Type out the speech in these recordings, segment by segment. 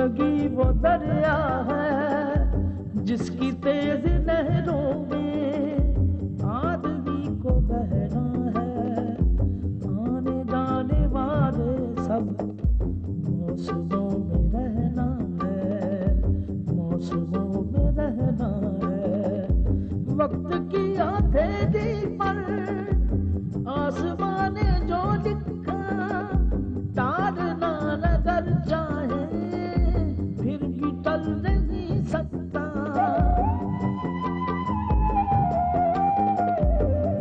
जिंदगी वो दरिया है जिसकी तेज लहरों में आदमी को बहना है। आने जाने वाले सब मौसमों में रहना है, मौसमों में रहना है। वक्त की हथेली पर आसमान ने जो लिखा तारना नगर चाहे फिर भी टल नहीं सकता।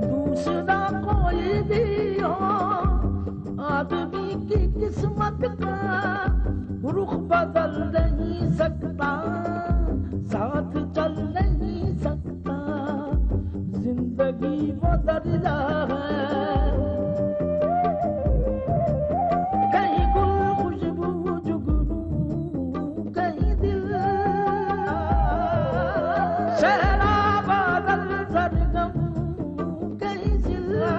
दूसरा कोई भी हो आदमी की किस्मत का रुख बदल नहीं सकता, साथ चल नहीं सकता। जिंदगी वो दरिया है, कहीं गुल खुशबू जुगनू, कहीं दिल सहरा बादल सरगम, कहीं जिला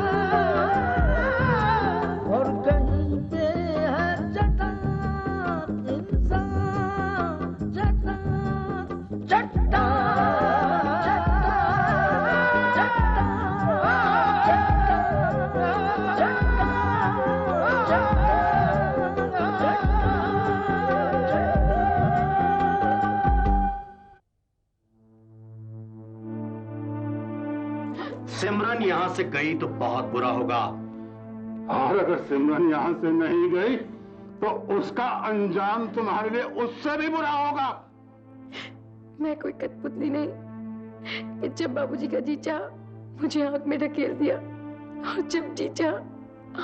और कहीं पे है चट्टान इंसान, चट्टान चट्टान। सिमरन यहाँ से गई तो बहुत बुरा होगा। और अगर सिमरन यहाँ से नहीं गई तो उसका अंजाम तुम्हारे लिए उससे भी बुरा होगा। मैं कोई कठपुतली नहीं कि जब बाबूजी का जी चाहा मुझे आग में ढकेल दिया और जब जी चाहा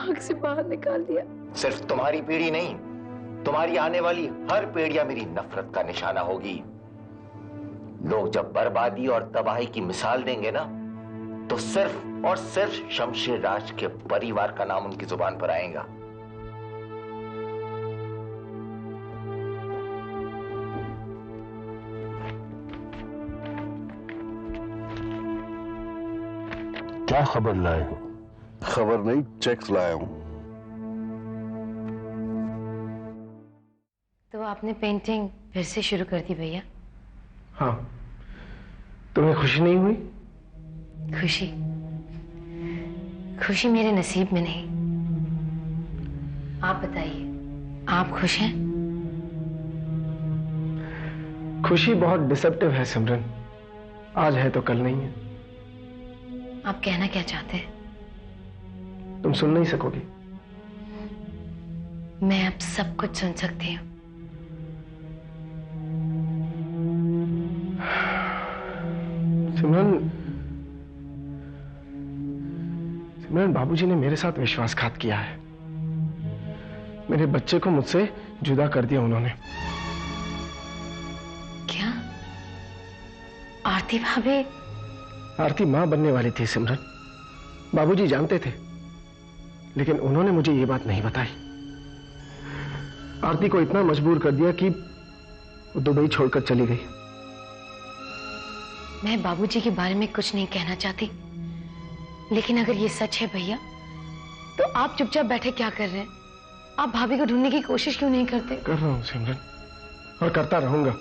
आग से बाहर निकाल दिया। सिर्फ तुम्हारी पीढ़ी नहीं, तुम्हारी आने वाली हर पीढ़ियां मेरी नफरत का निशाना होगी। लोग जब बर्बादी और तबाही की मिसाल देंगे ना तो सिर्फ और सिर्फ शमशेर राज के परिवार का नाम उनकी जुबान पर आएगा। क्या खबर लाए हो? खबर नहीं, चेक्स लाया हूं। तो आपने पेंटिंग फिर से शुरू कर दी भैया? हाँ, तुम्हें खुशी नहीं हुई? खुशी? खुशी मेरे नसीब में नहीं। आप बताइए, आप खुश हैं? खुशी बहुत डिसेप्टिव है सिमरन, आज है तो कल नहीं है। आप कहना क्या चाहते हैं? तुम सुन नहीं सकोगी। मैं अब सब कुछ सुन सकती हूँ। सिमरन, बाबूजी ने मेरे साथ विश्वासघात किया है। मेरे बच्चे को मुझसे जुदा कर दिया उन्होंने। क्या? आरती भाभी? आरती मां बनने वाली थी सिमरन, बाबूजी जानते थे, लेकिन उन्होंने मुझे ये बात नहीं बताई। आरती को इतना मजबूर कर दिया कि वो दुबई छोड़कर चली गई। मैं बाबूजी के बारे में कुछ नहीं कहना चाहती, लेकिन अगर ये सच है भैया तो आप चुपचाप बैठे क्या कर रहे हैं? आप भाभी को ढूंढने की कोशिश क्यों नहीं करते? कर रहा हूं सिमरन, और करता रहूंगा।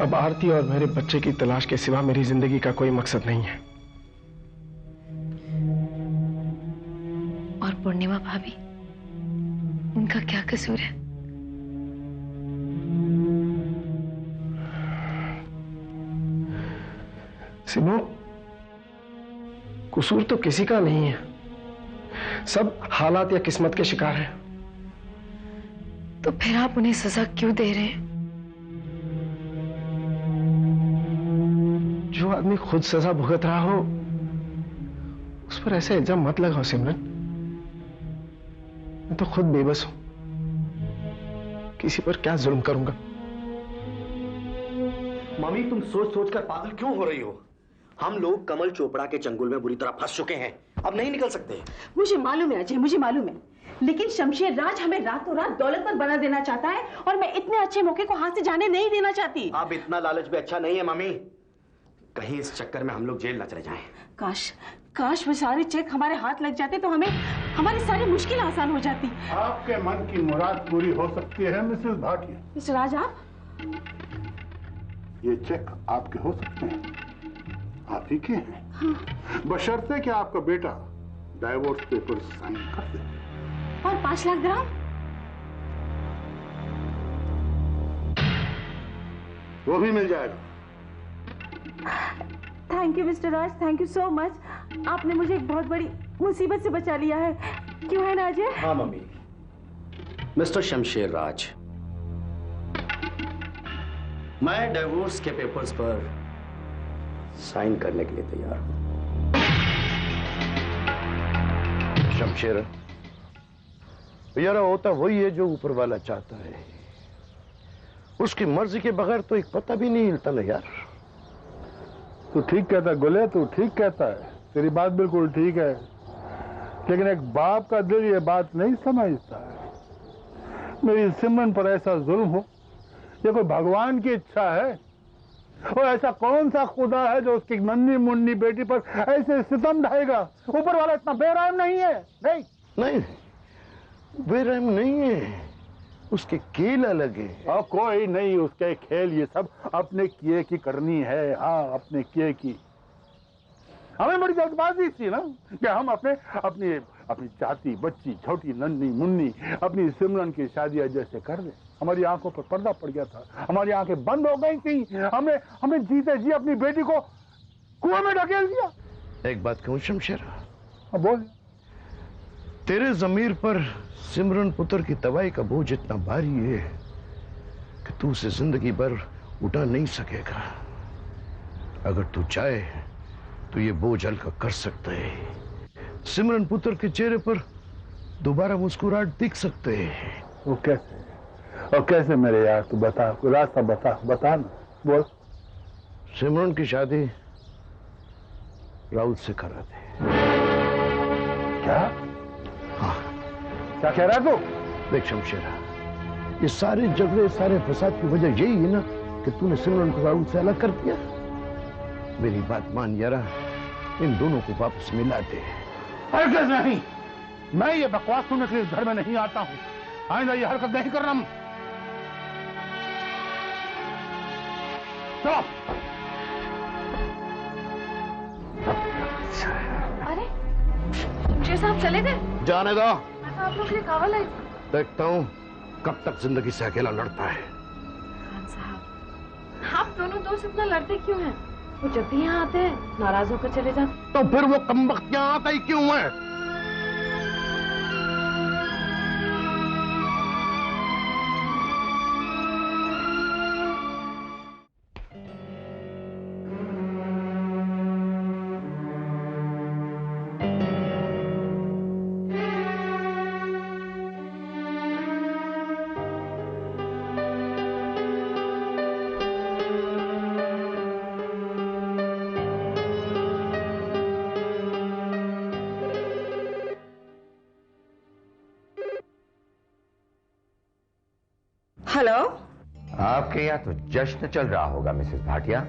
अब आरती और मेरे बच्चे की तलाश के सिवा मेरी जिंदगी का कोई मकसद नहीं है। और पूर्णिमा भाभी, उनका क्या कसूर है? सिमो, कसूर तो किसी का नहीं है, सब हालात या किस्मत के शिकार हैं। तो फिर आप उन्हें सजा क्यों दे रहे हैं? जो आदमी खुद सजा भुगत रहा हो उस पर ऐसे इल्जाम मत लगाओ सिमरन। मैं तो खुद बेबस हूं, किसी पर क्या जुल्म करूंगा। मम्मी, तुम सोच सोच कर पागल क्यों हो रही हो? हम लोग कमल चोपड़ा के चंगुल में बुरी तरह फंस चुके हैं, अब नहीं निकल सकते। मुझे मालूम है अजय, मुझे मालूम है, लेकिन शमशेर राज हमें रातों रात दौलत पर बना देना चाहता है और मैं इतने अच्छे मौके को हाथ से जाने नहीं देना चाहती। अब इतना लालच भी अच्छा नहीं है मम्मी। कहीं इस चक्कर में हम लोग जेल न चले जाएं। काश काश वो सारे चेक हमारे हाथ लग जाते तो हमें हमारी सारी मुश्किल आसान हो जाती। आपके मन की मुराद पूरी हो सकती है मिसेस भाटिया। मिस्टर राज, आप ये चेक आपके हो सकते हैं, आप ही के हैं। हाँ। बशर्ते कि आपका बेटा डाइवोर्स पेपर साइन कर दे। और 5 लाख दिरहम? वो भी मिल जाएगा। Thank you mister Raj, thank you so much. आपने मुझे एक बहुत बड़ी मुसीबत से बचा लिया है, क्यों है ना अजय? हाँ मम्मी। मिस्टर शमशेर राज, मैं डिवोर्स के पेपर्स पर साइन करने के लिए तैयार हूं। शमशेर, यार होता वही है जो ऊपर वाला चाहता है। उसकी मर्जी के बगैर तो एक पता भी नहीं हिलता ना यार। तू ठीक कहता है गुले, तू ठीक कहता है, तेरी बात बिल्कुल ठीक है, लेकिन एक बाप का दिल ये बात नहीं समझता है। मेरी सिमरन पर ऐसा जुल्म हो, ये कोई भगवान की इच्छा है? और ऐसा कौन सा खुदा है जो उसकी नन्ही मुन्नी बेटी पर ऐसे सितम ढाएगा? ऊपर वाला इतना बेरहम नहीं है। नहीं बेरहम नहीं है, उसके खेल अलग है। और कोई नहीं उसके खेल, ये सब अपने किए की करनी है। हाँ, अपने किए की। हमें बड़ी जल्दबाजी थी ना कि हम अपनी चाची बच्ची छोटी नन्ही मुन्नी अपनी सिमरन की शादी जैसे कर ले। हमारी आंखों पर पर्दा पड़ गया था, हमारी आंखें बंद हो गई थी। हमने जीते जी अपनी बेटी को कुएं में ढकेल दिया। एक बात कहूं शमशेर, बोल। तेरे जमीर पर सिमरन पुत्र की तबाही का बोझ इतना भारी है कि तू उसे जिंदगी भर उठा नहीं सकेगा। अगर तू चाहे तो ये बोझ हल्का कर सकता है। सिमरन पुत्र के चेहरे पर दोबारा मुस्कुराहट दिख सकते हैं। वो कैसे? और कैसे मेरे यार? तू बता, कोई रास्ता बता ना, बोल। सिमरन की शादी राहुल से करा दे। क्या? हाँ। क्या कह रहा तू? देख शमशेरा, ये सारे झगड़े सारे फसाद की वजह यही है ना कि तूने सिमरन को राहुल से अलग कर दिया। मेरी बात मान यारा, इन दोनों को वापस मिला दे। हरगिज़ नहीं, मैं ये बकवास सुनने के लिए घर में नहीं आता हूं। आइंदा ये हरकत नहीं करना। चलो। अरे शमशेर साहब चले गए? जाने दो, मैं तो आप लोग के लिए कावल आई। देखता हूं कब तक जिंदगी से अकेला लड़ता है। खान साहब, आप दोनों दोस्त इतना लड़ते क्यों हैं? वो जब भी यहाँ आते हैं नाराज होकर चले जाते। तो फिर वो कमबख्त यहाँ आता ही क्यों है? हेलो। आपके यहाँ तो जश्न चल रहा होगा मिसेस भाटिया।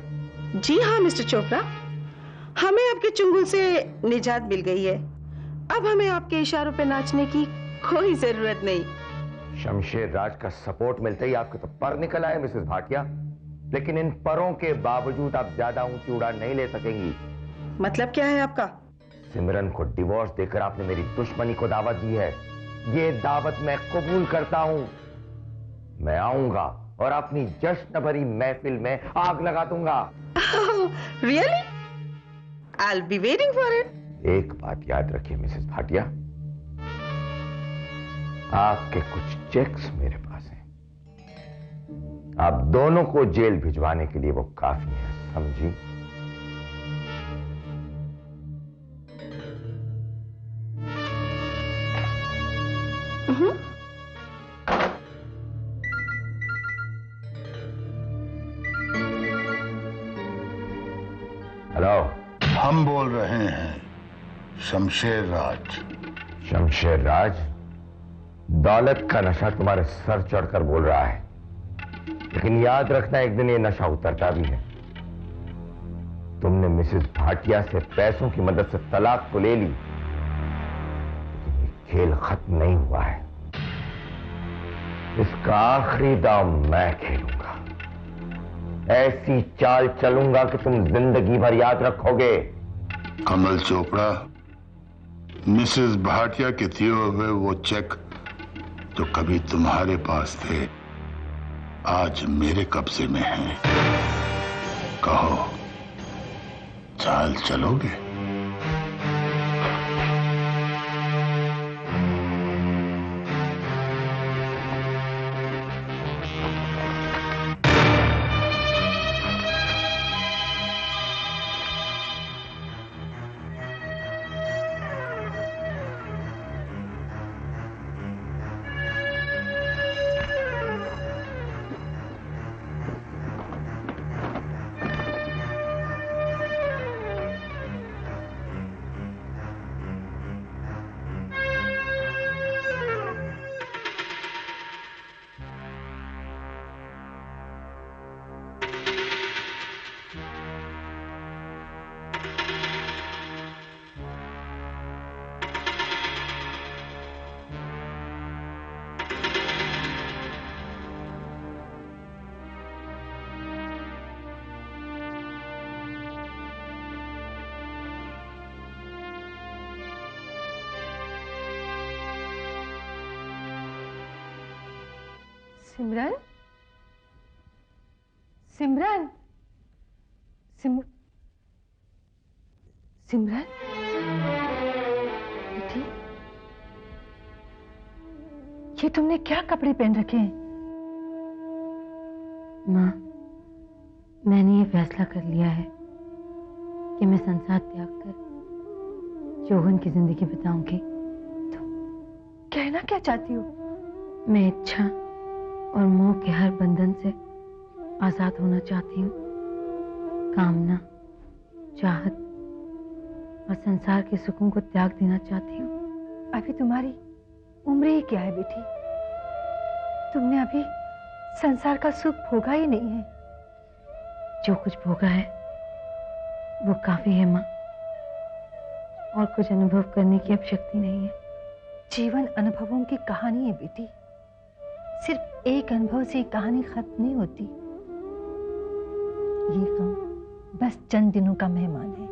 जी हाँ मिस्टर चोपड़ा, हमें आपके चुंगल से निजात मिल गई है। अब हमें आपके इशारों पे नाचने की कोई जरूरत नहीं। शमशेर राज का सपोर्ट मिलते ही आपके तो पर निकल आए मिसेस भाटिया, लेकिन इन परों के बावजूद आप ज्यादा ऊंची उड़ान नहीं ले सकेंगी। मतलब क्या है आपका? सिमरन को डिवोर्स देकर आपने मेरी दुश्मनी को दावत दी है। ये दावत मैं कबूल करता हूं। मैं आऊंगा और अपनी जश्न भरी महफिल में आग लगा दूंगा। Really? I'll be waiting for it. एक बात याद रखिए मिसेस भाटिया, आपके कुछ चेक्स मेरे पास हैं। आप दोनों को जेल भिजवाने के लिए वो काफी है, समझी? हेलो, हम बोल रहे हैं शमशेर राज। शमशेर राज, दौलत का नशा तुम्हारे सर चढ़कर बोल रहा है, लेकिन याद रखना एक दिन ये नशा उतरता भी है। तुमने मिसेस भाटिया से पैसों की मदद से तलाक को ले ली, खेल खत्म नहीं हुआ है। इसका आखिरी दांव मैं खेलूंगा। ऐसी चाल चलूंगा कि तुम जिंदगी भर याद रखोगे। कमल चोपड़ा, मिसेस भाटिया के दिए हुए वो चेक जो कभी तुम्हारे पास थे, आज मेरे कब्जे में हैं। कहो, चाल चलोगे? सिमरन, सिमरन, सिमरन, बेटी, ये तुमने क्या कपड़े पहन रखे हैं? माँ, मैंने ये फैसला कर लिया है कि मैं संसार त्याग कर जोहन की जिंदगी बिताऊंगी। तो कहना क्या चाहती हो? मैं इच्छा और मोह के हर बंधन से आजाद होना चाहती हूँ। कामना, चाहत और संसार के सुखों को त्याग देना चाहती हूँ। अभी तुम्हारी उम्र ही क्या है बेटी? तुमने अभी संसार का सुख भोगा ही नहीं है। जो कुछ भोगा है वो काफी है माँ, और कुछ अनुभव करने की अब शक्ति नहीं है। जीवन अनुभवों की कहानी है बेटी। सिर्फ एक अनुभव से कहानी खत्म नहीं होती। ये गम बस चंद दिनों का मेहमान है,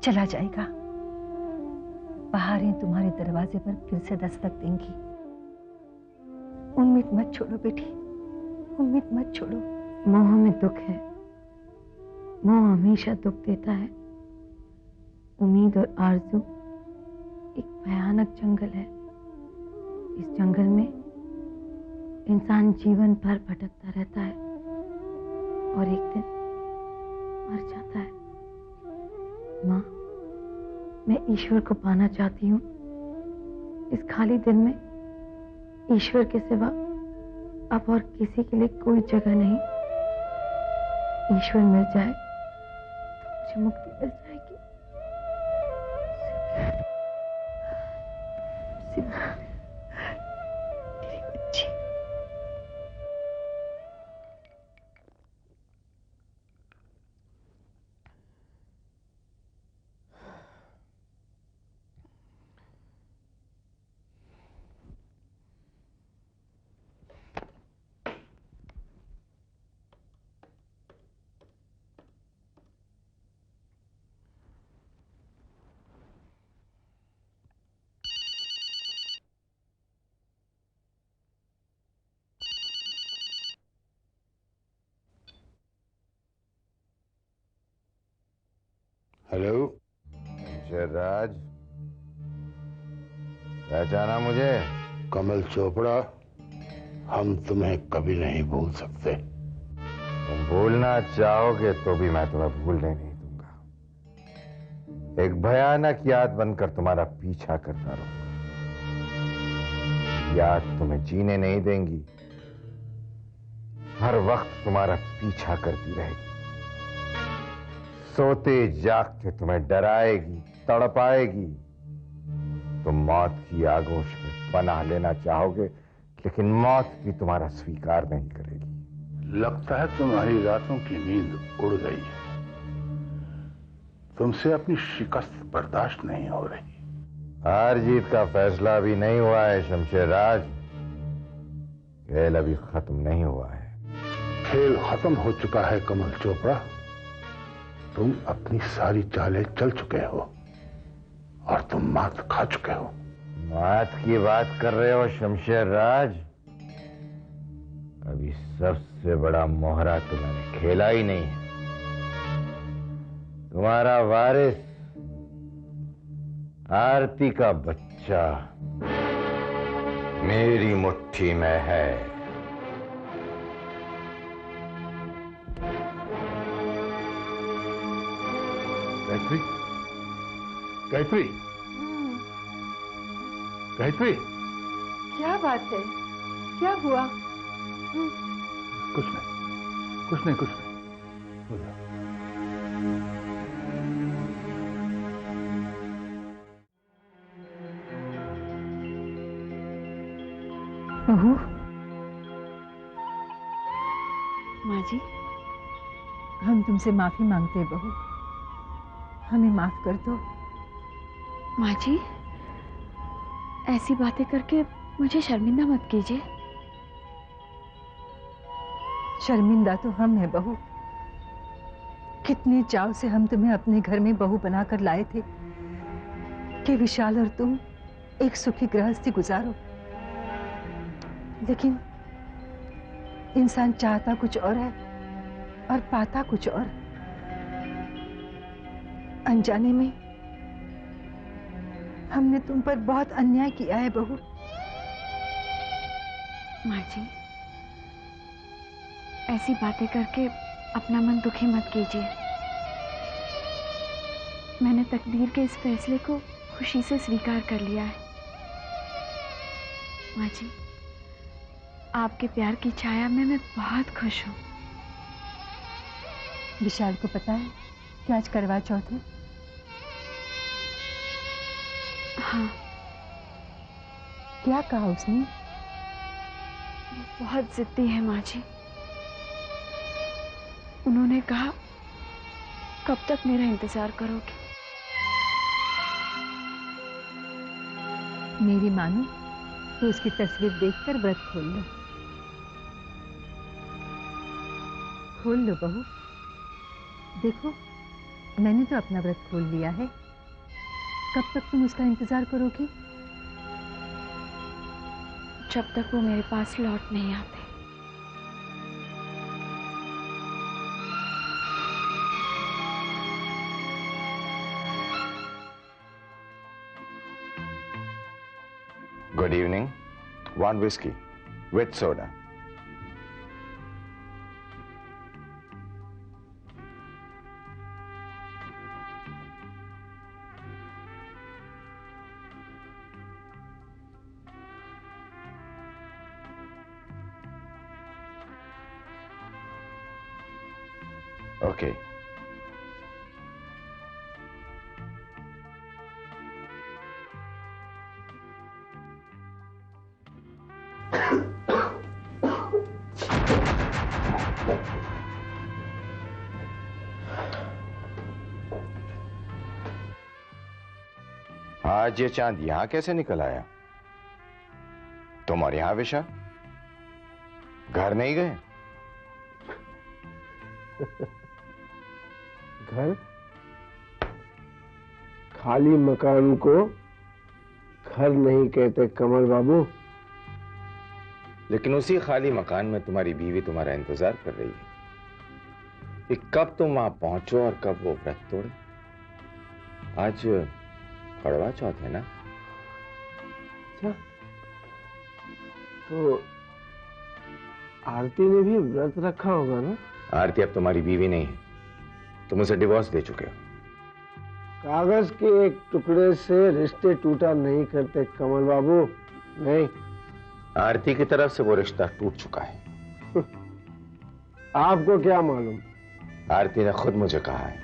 चला जाएगा। बहारें तुम्हारे दरवाजे पर फिर से दस्तक देंगी। उम्मीद मत छोड़ो बेटी, उम्मीद मत छोड़ो। मोह में दुख है, मोह हमेशा दुख देता है। उम्मीद और आरज़ू एक भयानक जंगल है। इस जंगल में इंसान जीवन भर भटकता रहता है और एक दिन मर जाता है। माँ, मैं ईश्वर को पाना चाहती हूँ। इस खाली दिल में ईश्वर के सिवा अब और किसी के लिए कोई जगह नहीं। ईश्वर मिल जाए तो मुझे मुक्ति मिल जाएगी। मेरी बच्ची। हेलो राज, पहचाना मुझे? कमल चोपड़ा, हम तुम्हें कभी नहीं भूल सकते। तुम भूलना चाहोगे तो भी मैं तुम्हें भूलने नहीं दूंगा। एक भयानक याद बनकर तुम्हारा पीछा करता रहूंगा। याद तुम्हें जीने नहीं देंगी, हर वक्त तुम्हारा पीछा करती रहेगी। सोते जागते तुम्हें डराएगी, तड़पाएगी। तुम मौत की आगोश में पनाह लेना चाहोगे, लेकिन मौत भी तुम्हारा स्वीकार नहीं करेगी। लगता है तुम्हारी रातों की नींद उड़ गई है। तुमसे अपनी शिकस्त बर्दाश्त नहीं हो रही। हार जीत का फैसला अभी नहीं हुआ है शमशेरराज। खेल अभी खत्म नहीं हुआ है। खेल खत्म हो चुका है कमल चोपड़ा। तुम अपनी सारी चालें चल चुके हो और तुम मात खा चुके हो। मात की बात कर रहे हो शमशेरराज? अभी सबसे बड़ा मोहरा तो मैंने खेला ही नहीं है। तुम्हारा वारिस आरती का बच्चा मेरी मुट्ठी में है। गायत्री, गायत्री, गायत्री, क्या बात है? क्या हुआ? कुछ नहीं, कुछ नहीं, कुछ नहीं। हो जाओ। बहू, माँ जी, हम तुमसे माफी मांगते हैं बहू, हमें माफ कर दो। माँ जी, ऐसी बातें करके मुझे शर्मिंदा मत कीजिए। शर्मिंदा तो हम हैं बहू। कितने चाव से हम तुम्हें अपने घर में बहू बनाकर लाए थे कि विशाल और तुम एक सुखी गृहस्थी गुजारो। लेकिन इंसान चाहता कुछ और है और पाता कुछ और। अनजाने में हमने तुम पर बहुत अन्याय किया है बहू। माँ जी, ऐसी बातें करके अपना मन दुखी मत कीजिए। मैंने तकदीर के इस फैसले को खुशी से स्वीकार कर लिया है। माँ जी, आपके प्यार की छाया में मैं बहुत खुश हूँ। विशाल को पता है कि आज करवा चौथ है? हाँ। क्या कहा उसने? बहुत जिद्दी है माँ जी। उन्होंने कहा, कब तक मेरा इंतजार करोगे? मेरी मानो तो उसकी तस्वीर देखकर व्रत खोल लो। खोल लो बहू। देखो, मैंने तो अपना व्रत खोल लिया है। कब तक तुम उसका इंतजार करोगी? जब तक वो मेरे पास लौट नहीं आते। Good evening. One whiskey with soda. Okay. आज ये चांद यहां कैसे निकल आया? तुम और यहां विशा घर नहीं गए? घर? खाली मकान को घर नहीं कहते कमल बाबू। लेकिन उसी खाली मकान में तुम्हारी बीवी तुम्हारा इंतजार कर रही है कि कब तुम वहां पहुंचो और कब वो व्रत तोड़े। आज कड़वा चौथ है ना? अच्छा, तो आरती ने भी व्रत रखा होगा ना? आरती अब तुम्हारी बीवी नहीं है, तुम उसे डिवोर्स दे चुके हो। कागज के एक टुकड़े से रिश्ते टूटा नहीं करते कमल बाबू, नहीं। आरती की तरफ से वो रिश्ता टूट चुका है। आपको क्या मालूम? आरती ने खुद मुझे कहा है।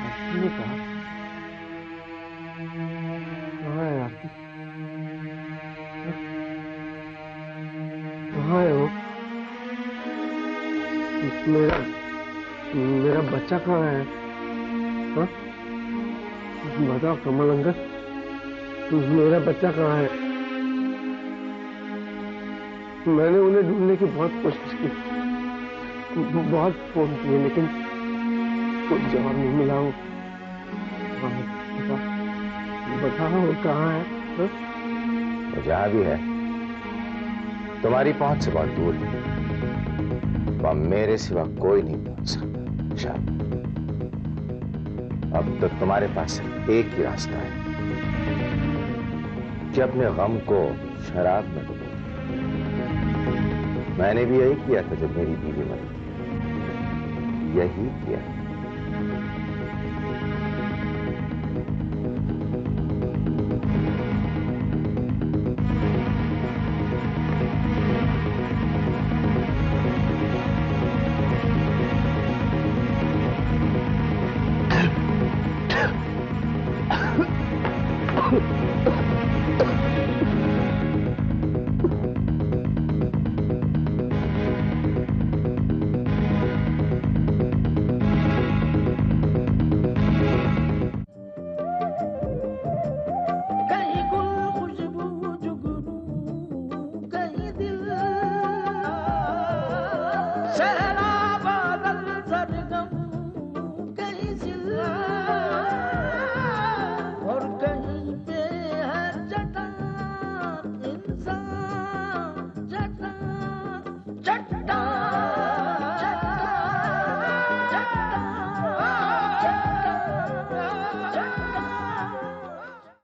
आरती ने कहा? कहाँ है आरती? कहाँ है वो? मेरा बच्चा कहाँ है? हाँ? बताओ कमल अंकल, मेरा बच्चा कहाँ है? मैंने उन्हें ढूंढने की बहुत कोशिश की, बहुत फोन किए, लेकिन कोई जवाब नहीं मिला। वो बताओ वो कहाँ है? वो जहां भी है तुम्हारी पहुंच से बहुत दूर है। वहां मेरे सिवा कोई नहीं पहुंच सकता। शायद अब तो तुम्हारे पास सिर्फ एक ही रास्ता है कि अपने गम को शराब में डुबो। मैंने भी यही किया था जब मेरी बीवी मरी थी, यही किया।